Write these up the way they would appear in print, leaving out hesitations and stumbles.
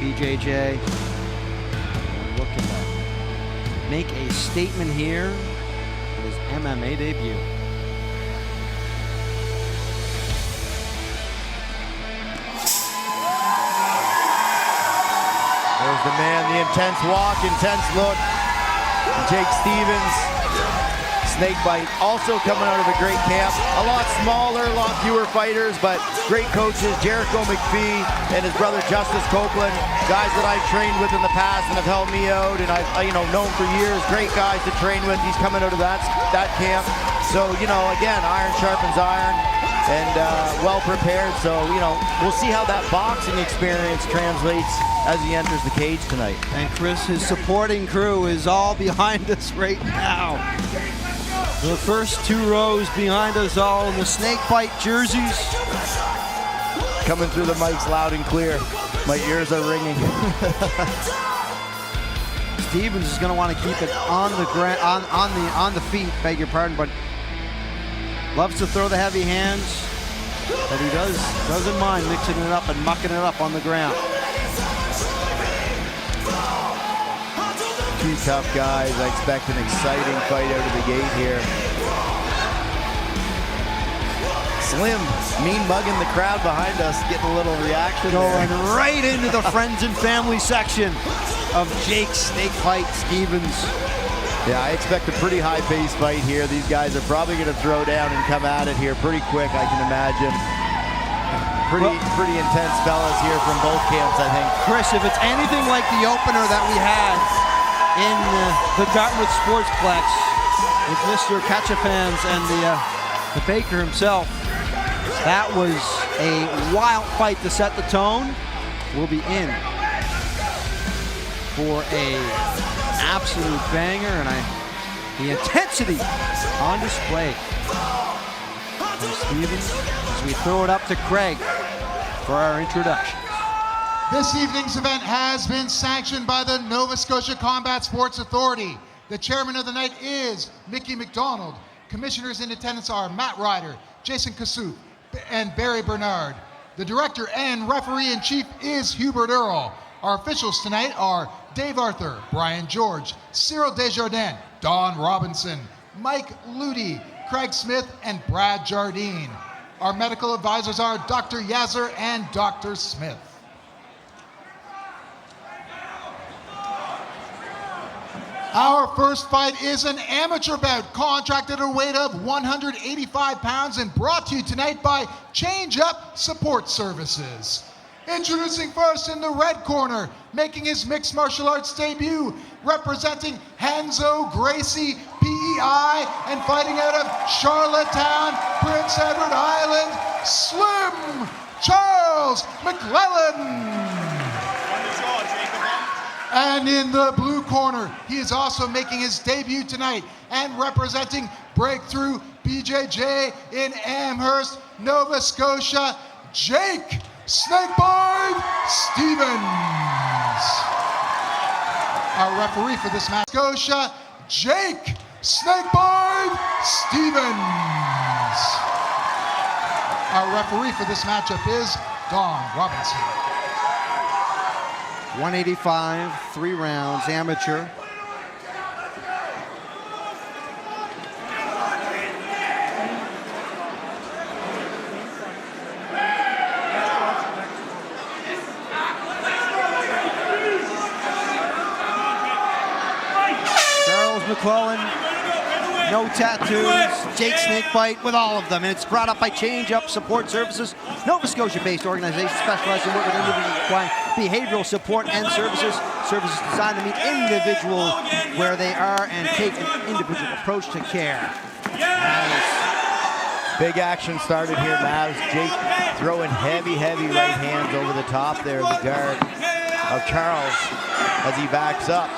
BJJ. Looking to make a statement here in his MMA debut. There's the man, the intense walk, intense look. Jake Stevens, snakebite, also coming out of a great camp. A lot smaller, a lot fewer fighters, but great coaches. Jericho McPhee and his brother Justice Copeland, guys that I've trained with in the past and have helped me out, and I've known for years. Great guys to train with. He's coming out of that camp. So, again, iron sharpens iron, and well prepared. So, we'll see how that boxing experience translates as he enters the cage tonight. And Chris, his supporting crew is all behind us right now. The first two rows behind us, all in the snakebite jerseys. Coming through the mics loud and clear. My ears are ringing. Stevens is going to want to keep it on the ground, on the feet. Beg your pardon, but loves to throw the heavy hands. But he doesn't mind mixing it up and mucking it up on the ground. Two tough guys. I expect an exciting fight out of the gate here. Slim, mean mugging the crowd behind us, getting a little reaction Going there. right into the friends and family section of Jake Snakebite Stevens. Yeah, I expect a pretty high-paced fight here. These guys are probably going to throw down and come at it here pretty quick, I can imagine. Pretty intense fellas here from both camps, I think. Chris, if it's anything like the opener that we had in the Dartmouth Sportsplex with Mr. Ketchafans and the Baker himself, that was a wild fight to set the tone. We'll be in for a absolute banger, and the intensity on display from Stevens as we throw it up to Craig for our introduction. This evening's event has been sanctioned by the Nova Scotia Combat Sports Authority. The chairman of the night is Mickey McDonald. Commissioners in attendance are Matt Ryder, Jason Kassouf, and Barry Bernard. The director and referee-in-chief is Hubert Earl. Our officials tonight are Dave Arthur, Brian George, Cyril Desjardins, Don Robinson, Mike Ludi, Craig Smith, and Brad Jardine. Our medical advisors are Dr. Yazzer and Dr. Smith. Our first fight is an amateur bout, contracted at a weight of 185 pounds and brought to you tonight by Change Up Support Services. Introducing first in the red corner, making his mixed martial arts debut, representing Hanzo Gracie, PEI, and fighting out of Charlottetown, Prince Edward Island, Slim Charles McLellan. And in the blue corner, he is also making his debut tonight and representing Breakthrough BJJ in Amherst, Nova Scotia, Jake Snakebite Stevens. Our referee for this match, Scotia, Jake Snakebite Stevens. Our referee for this matchup is Don Robinson. 185, 3 rounds, amateur. Charles McLellan, no tattoos, Jake Snakebite with all of them. And it's brought up by Change Up Support Services, Nova Scotia-based organization specializing in work with individuals requiring behavioral support and services. Services designed to meet individuals where they are and take an individual approach to care. Nice. Big action started here, Mavs. Jake throwing heavy right hands over the top there of the guard of Charles as he backs up.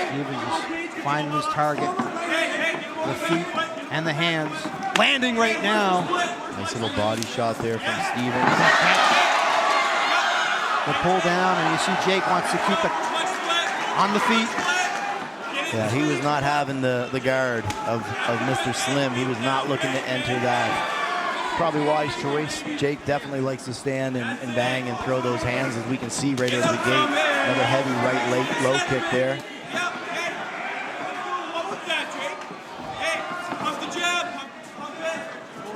Stevens just finding his target. The feet and the hands. Landing right now. Nice little body shot there from Stevens. The pull down, and you see Jake wants to keep it on the feet. Yeah, he was not having the guard of Mr. Slim. He was not looking to enter that. probably wise choice. Jake definitely likes to stand and bang and throw those hands, as we can see right out of the gate. Another heavy right late low kick there.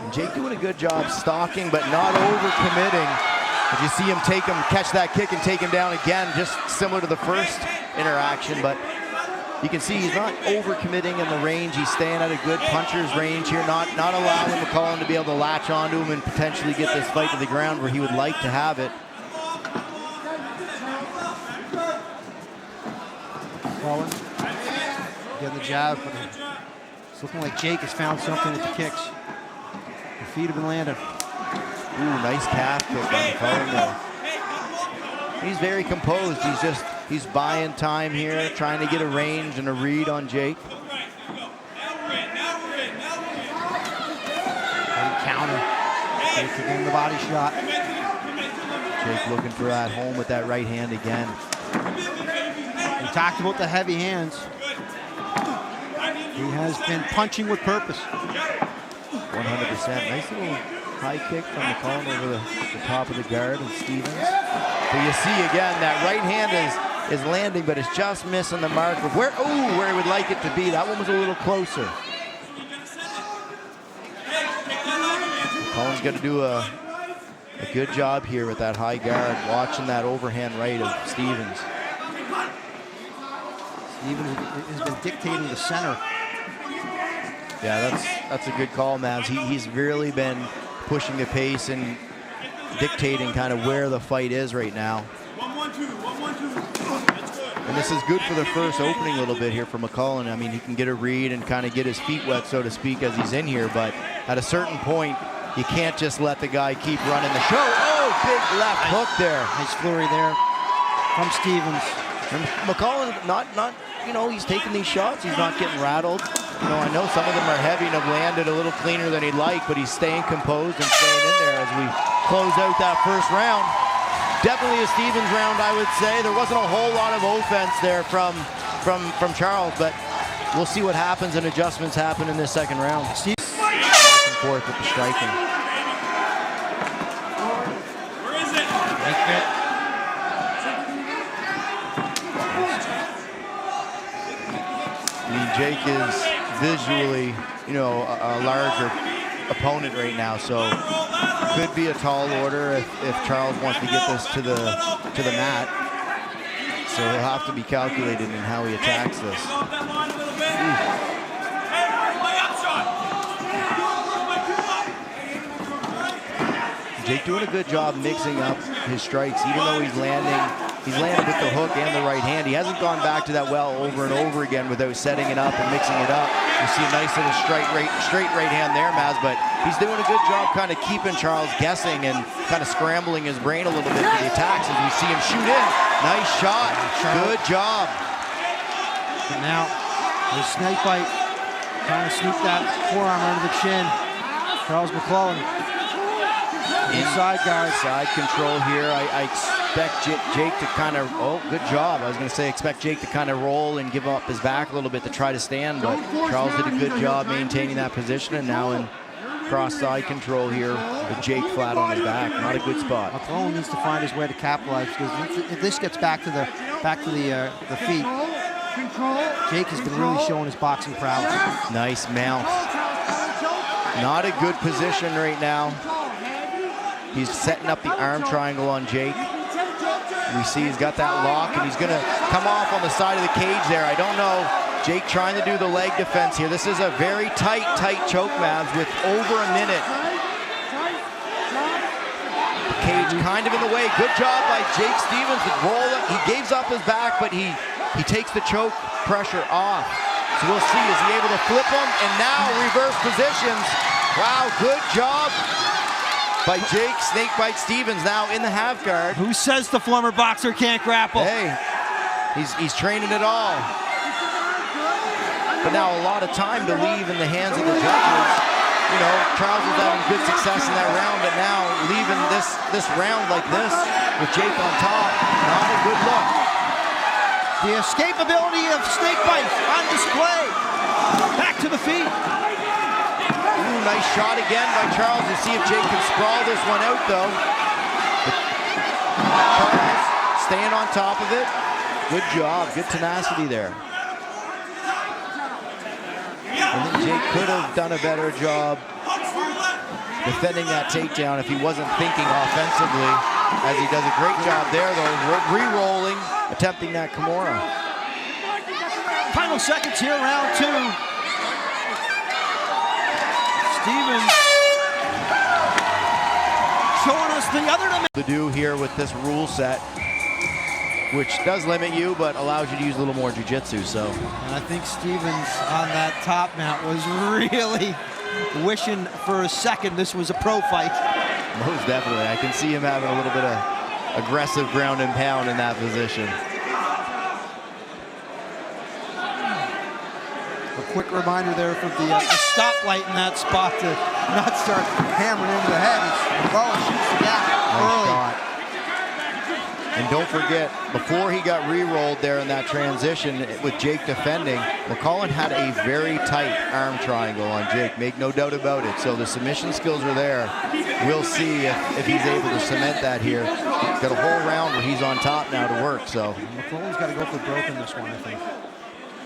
And Jake doing a good job stalking, but not over-committing. As you see him catch that kick and take him down again, just similar to the first interaction, but you can see he's not over-committing in the range. He's staying at a good puncher's range here, not allowing McClellan to be able to latch onto him and potentially get this fight to the ground where he would like to have it. McClellan getting the jab, but it's looking like Jake has found something at the kicks. The feet have been landing. Ooh, nice calf kick by McClellan there. He's very composed. He's buying time here, trying to get a range and a read on Jake. Counter. Jake getting the body shot. Jake looking for that home with that right hand again. We talked about the heavy hands. He has been punching with purpose. 100%. Nice little high kick from McClellan over the top of the guard and Stevens. So you see again that right hand is landing, but it's just missing the mark of where he would like it to be. That one was a little closer. McClellan's got to do a good job here with that high guard, watching that overhand right of Stevens. Stevens has been dictating the center. Yeah, that's a good call, Mavs. He's really been pushing the pace and dictating kind of where the fight is right now. And this is good for the first opening a little bit here for McClellan. I mean, he can get a read and kind of get his feet wet, so to speak, as he's in here. But at a certain point, you can't just let the guy keep running the show. Oh, big left hook there. Nice flurry there from Stevens. And McClellan, not he's taking these shots. He's not getting rattled. I know some of them are heavy and have landed a little cleaner than he'd like, but he's staying composed and staying in there as we close out that first round. Definitely a Stevens round, I would say. There wasn't a whole lot of offense there from Charles, but we'll see what happens and adjustments happen in this second round. Steve back and forth with the striking. Where is it? I mean, Jake is visually, a larger opponent right now, so could be a tall order if Charles wants to get this to the mat. So he'll have to be calculated in how he attacks this. Jake doing a good job mixing up his strikes, even though he's landed with the hook and the right hand. He hasn't gone back to that well over and over again without setting it up and mixing it up. You see a nice little straight right hand there, Maz, but he's doing a good job kind of keeping Charles guessing and kind of scrambling his brain a little bit for the attacks as we see him shoot in. Nice shot. Good job. And now, the snake bite, trying to sneak that forearm under the chin. Charles McClellan. Inside guard. Side control here. I expect Jake to kind of, good job. I was going to say expect Jake to kind of roll and give up his back a little bit to try to stand, but Charles did a good job maintaining that position, and now in cross side control here with Jake flat on his back. Not a good spot. McClellan needs to find his way to capitalize, because if this gets back to the feet, Jake has been really showing his boxing prowess. Nice mount. Not a good position right now. He's setting up the arm triangle on Jake. We see he's got that lock, and he's going to come off on the side of the cage there. I don't know. Jake trying to do the leg defense here. This is a very tight choke, Mavs, with over a minute. The cage kind of in the way. Good job by Jake Stevens to roll it. He gives up his back, but he takes the choke pressure off. So we'll see, is he able to flip him? And now reverse positions. Wow, good job by Jake Snakebite Stevens, now in the half guard. Who says the former boxer can't grapple? Hey, he's training it all. But now a lot of time to leave in the hands of the judges. Charles was having good success in that round, but now leaving this round like this with Jake on top, not a good look. The escapability of Snakebite on display. Back to the feet. Ooh, Nice shot again by Charles. We'll see if Jake can sprawl this one out, though. Charles staying on top of it. Good job. Good tenacity there. I think Jake could have done a better job defending that takedown if he wasn't thinking offensively, as he does a great job there, though, re-rolling, attempting that Kimura. Final seconds here, round 2. Stevens showing us the other dimension. To do here with this rule set, which does limit you, but allows you to use a little more jiu-jitsu, so. And I think Stevens on that top mat was really wishing for a second this was a pro fight. Most definitely. I can see him having a little bit of aggressive ground and pound in that position. A quick reminder there for the stoplight in that spot to not start hammering into the head. McClellan shoots the gap early. Shot. And don't forget, before he got re-rolled there in that transition with Jake defending, McClellan had a very tight arm triangle on Jake, make no doubt about it. So the submission skills are there. We'll see if he's able to cement that here. Got a whole round where he's on top now to work, so. McClellan's got to go for broke in this one, I think.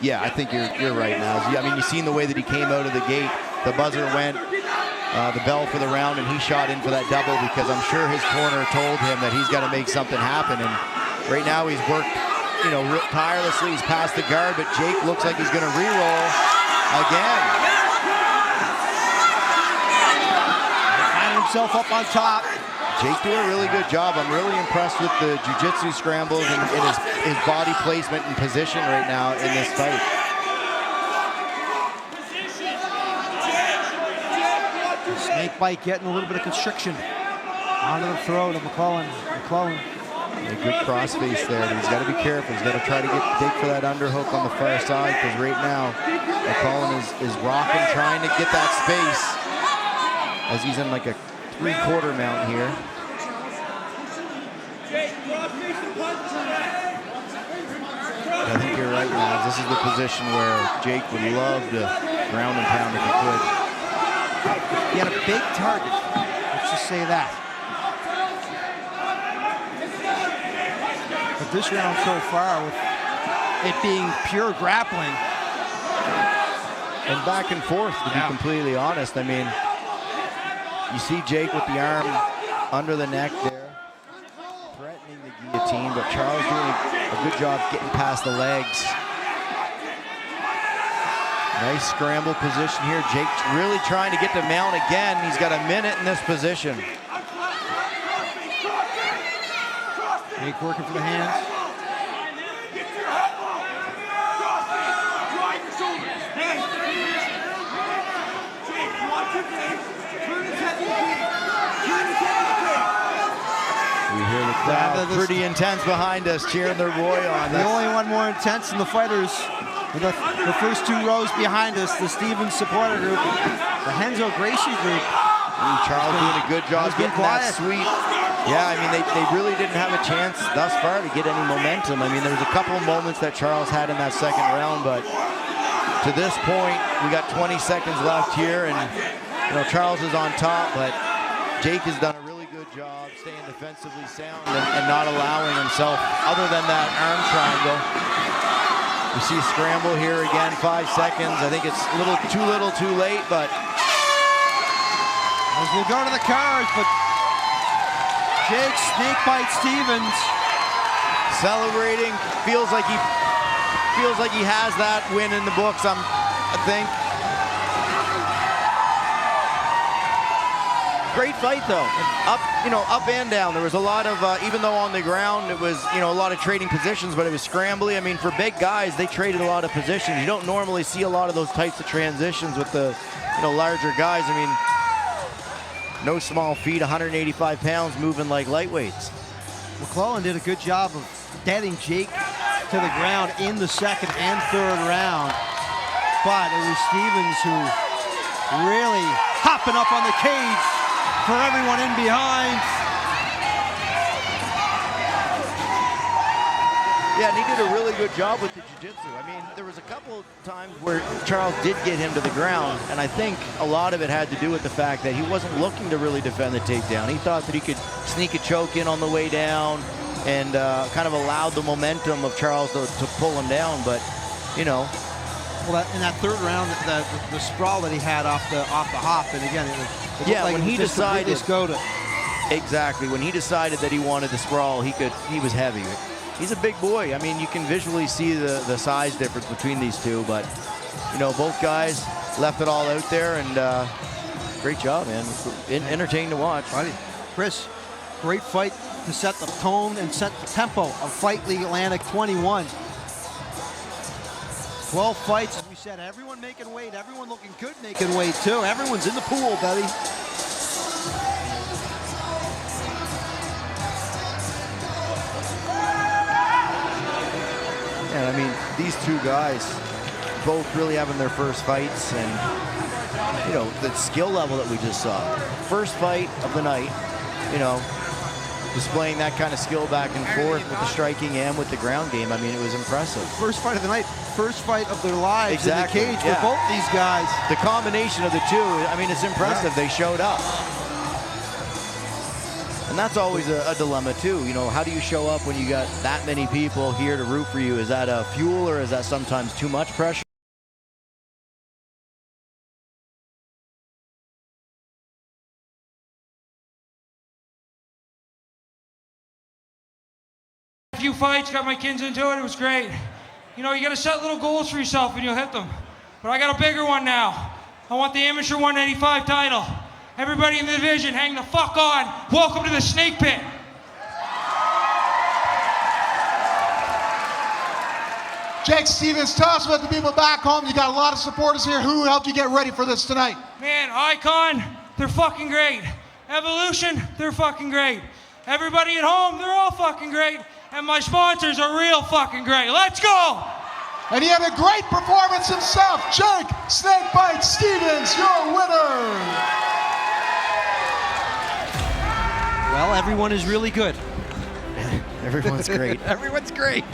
Yeah, I think you're right now. I mean, you've seen the way that he came out of the gate. The buzzer went, the bell for the round, and he shot in for that double because I'm sure his corner told him that he's got to make something happen. And right now he's worked, tirelessly. He's passed the guard, but Jake looks like he's going to re-roll again. Find himself up on top. Jake doing a really good job. I'm really impressed with the jiu-jitsu scrambles and his body placement and position right now in this fight. Snake bite getting a little bit of constriction onto the throat of McClellan. A good cross face there, but he's got to be careful. He's got to try to dig for that underhook on the far side, because right now McClellan is rocking, trying to get that space as he's in like a three-quarter mount here. I think you're right, Naz. This is the position where Jake would love to ground and pound if he could. He had a big target. Let's just say that. But this round so far, with it being pure grappling. And back and forth, to be completely honest. I mean, you see Jake with the arm under the neck there, threatening the guillotine, but Charles doing a good job getting past the legs. Nice scramble position here. Jake really trying to get the mount again. He's got a minute in this position. Jake working for the hands. We hear the crowd pretty intense behind us cheering their boy on. The only one more intense than the fighters. The first two rows behind us, the Stevens supporter group, the Henzo Gracie group. Charles doing a good job getting that sweep. Yeah, I mean, they really didn't have a chance thus far to get any momentum. I mean, there was a couple of moments that Charles had in that second round, but to this point, we got 20 seconds left here, and Charles is on top, but Jake has done a really good job staying defensively sound and not allowing himself, other than that arm triangle. We see a scramble here again, 5 seconds. I think it's too little, too late, but as we'll go to the cards, but Jake snakebite Stevens celebrating. Feels like he has that win in the books. I think. Great fight though, up and down. There was a lot of, even though on the ground it was, a lot of trading positions, but it was scrambly. I mean, for big guys, they traded a lot of positions. You don't normally see a lot of those types of transitions with the, larger guys. I mean, no small feat, 185 pounds, moving like lightweights. McClellan did a good job of getting Jake to the ground in the second and third round, but it was Stevens who really hopping up on the cage for everyone in behind. Yeah, and he did a really good job with the jiu-jitsu. I mean, there was a couple of times where Charles did get him to the ground, and I think a lot of it had to do with the fact that he wasn't looking to really defend the takedown. He thought that he could sneak a choke in on the way down and kind of allowed the momentum of Charles to pull him down, but, you know. Well, in that third round, the sprawl that he had off the hop, and again, it looked Yeah, like when he just decided, exactly, when he decided that he wanted the sprawl, he was heavy. He's a big boy. I mean, you can visually see the size difference between these two, but, you know, both guys left it all out there, and great job, man. Entertaining to watch. Buddy. Chris, great fight to set the tone and set the tempo of Fight League Atlantic 21. 12 fights, as we said, everyone making weight, everyone looking good making weight too. Everyone's in the pool, buddy. And I mean, these two guys both really having their first fights, and, you know, the skill level that we just saw. First fight of the night, you know, displaying that kind of skill back and forth with the striking and with the ground game. I mean, it was impressive. First fight of the night, first fight of their lives Exactly. in the cage for both these guys. The combination of the two, I mean, it's impressive. They showed up. And that's always a dilemma too. You know, how do you show up when you got that many people here to root for you? Is that a fuel, or is that sometimes too much pressure? Few fights, got my kids into it. It was great. You know, you got to set little goals for yourself and you'll hit them. But I got a bigger one now. I want the amateur 185 title. Everybody in the division, hang the fuck on. Welcome to the Snake Pit. Jake Stevens, tell us about the people back home. You got a lot of supporters here. Who helped you get ready for this tonight? Man, Icon, they're fucking great. Evolution, they're fucking great. Everybody at home, they're all fucking great. And my sponsors are real fucking great. Let's go! And he had a great performance himself. Jake Snakebite Stevens, your winner. Well, everyone is really good. Everyone's great. Everyone's great.